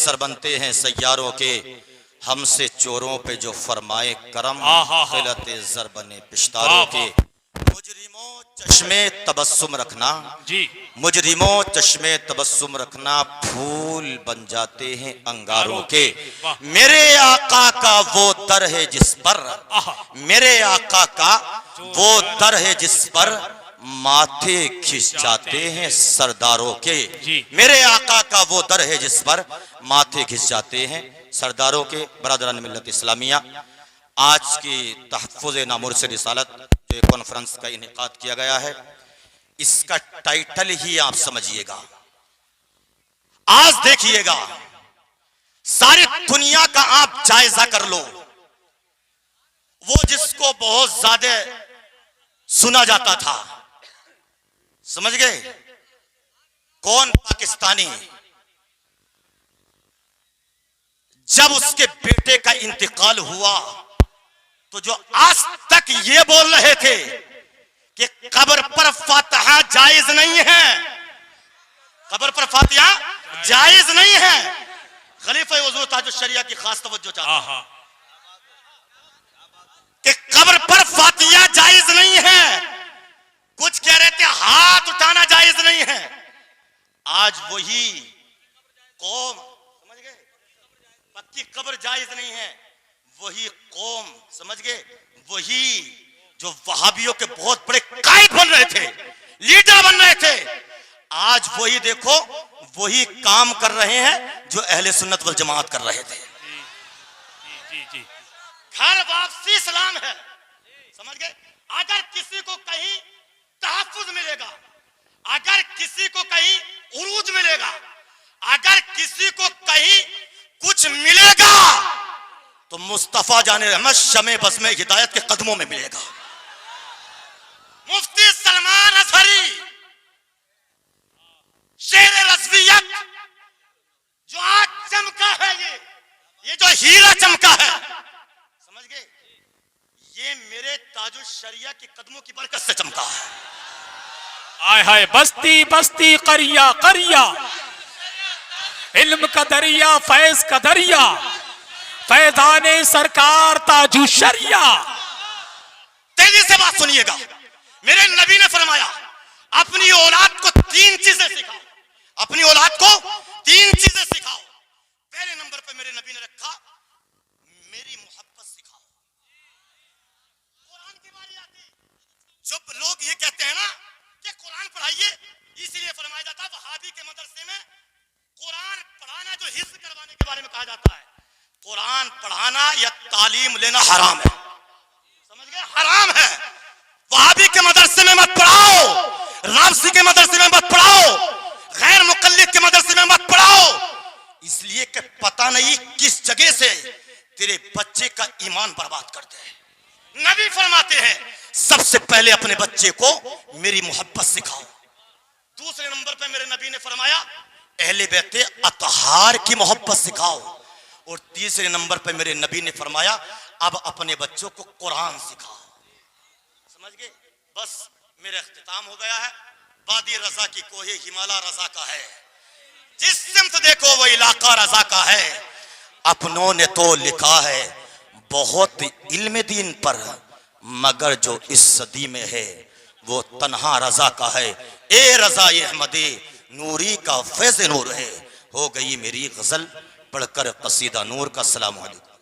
अफसर बनते हैं सैयारों के, हमसे चोरों पे जो फरमाए करम, खिलत ज़र बने पिश्तारों के। मुजरिमों चश्मे तबस्सुम रखना जी, मुजरिमों चश्मे तबस्सुम रखना, फूल बन जाते हैं अंगारों के। मेरे आका का वो दर है जिस पर, मेरे आका का वो दर है जिस पर माथे खिंच जाते हैं सरदारों के। मेरे आका का वो दर है जिस पर माथे खिंच जाते हैं सरदारों के। बरादरान मिल्लत इस्लामिया, आज की तहफ़्फ़ुज़ नामुर से रिसालत जो कॉन्फ्रेंस का इनेकाद किया गया है, इसका टाइटल ही आप समझिएगा, आज देखिएगा, सारी दुनिया का आप जायजा कर लो, वो जिसको बहुत ज्यादा सुना जाता था, समझ गए कौन? पाकिस्तानी। जब उसके बेटे का इंतकाल हुआ तो जो आज तक ये बोल रहे थे कि कब्र पर फातिहा जायज नहीं है, कब्र पर फातिहा जायज नहीं है, खलीफा हुज़ूर ताजुश शरिया की खास तवज्जो चाहता कि कब्र पर फातिहा जायज नहीं है। कुछ कह रहे थे हाथ उठाना जायज नहीं है। आज वही कौम, समझ गए, पक्की कब्र जायज नहीं है, वही कौम, समझ गए, वही जो वहाबियों के बहुत बड़े कायद बन रहे थे, लीडर बन रहे थे, आज वही देखो वही काम कर रहे हैं जो अहले सुन्नत वल जमात कर रहे थे। घर वापसी सलाम है, समझ गए। अगर किसी को कहीं तहफ्फुज़ मिलेगा, अगर किसी को कहीं उरूज मिलेगा, अगर किसी को कहीं कुछ मिलेगा तो मुस्तफा जाने रहमत शमे बज़ में हिदायत के कदमों में मिलेगा। मुफ्ती सलमान अज़हरी शेर रज़वियत जो आज चमका है, ये जो हीरा चमका है, समझ गए, ये मेरे ताजुश शरिया के कदमों की बरकत से चमका है। आय हाय बस्ती बस्ती करिया करिया, इल्म का दरिया फैज का दरिया, फैजाने सरकार ताजुश शरिया। तेजी से बात सुनिएगा, मेरे नबी ने फरमाया अपनी औलाद को 3 चीजें सिखाओ, अपनी औलाद को 3 चीजें सिखाओ। पहले नंबर पे मेरे नबी ने रखा मेरी मोहब्बत सिखाओ। कुरान की बारी आती, जब लोग ये कहते हैं ना कि कुरान पढ़ाइए, इसलिए फरमाया जाता है वहाबी के मदरसे में कुरान पढ़ाना जो हिफ्ज़ करवाने के बारे में कहा जाता है, कुरान पढ़ाना या तालीम लेना हराम है, समझ गए, हराम है। वहाबी के मदरसे में मत पढ़ाओ, राबसी के मदरसे में मत पढ़ाओ, गैर मुकल्लिद के मदरसे में मत पढ़ाओ, इसलिए कि पता नहीं किस जगह से तेरे बच्चे का ईमान बर्बाद कर दे। नबी फरमाते हैं सबसे पहले अपने बच्चे को मेरी मोहब्बत सिखाओ। दूसरे नंबर पे मेरे नबी ने फरमाया अहले बैते अतहार की मोहब्बत सिखाओ। और तीसरे नंबर पे मेरे नबी ने फरमाया अब अपने बच्चों को कुरान सिखाओ। समझ गए, बस मेरा इख्तिताम हो गया है। वादी रजा की कोहे हिमालय रजा का है, जिस सिमत देखो वो इलाका रजा का है। अपनों ने तो लिखा है बहुत इल्म दीन पर, मगर जो इस सदी में है वो तन्हा रजा का है। ए रजा ये अहमदी नूरी का फैज़ नूर है। हो गई मेरी गजल पढ़कर कसीदा नूर का। सलाम अलैकुम।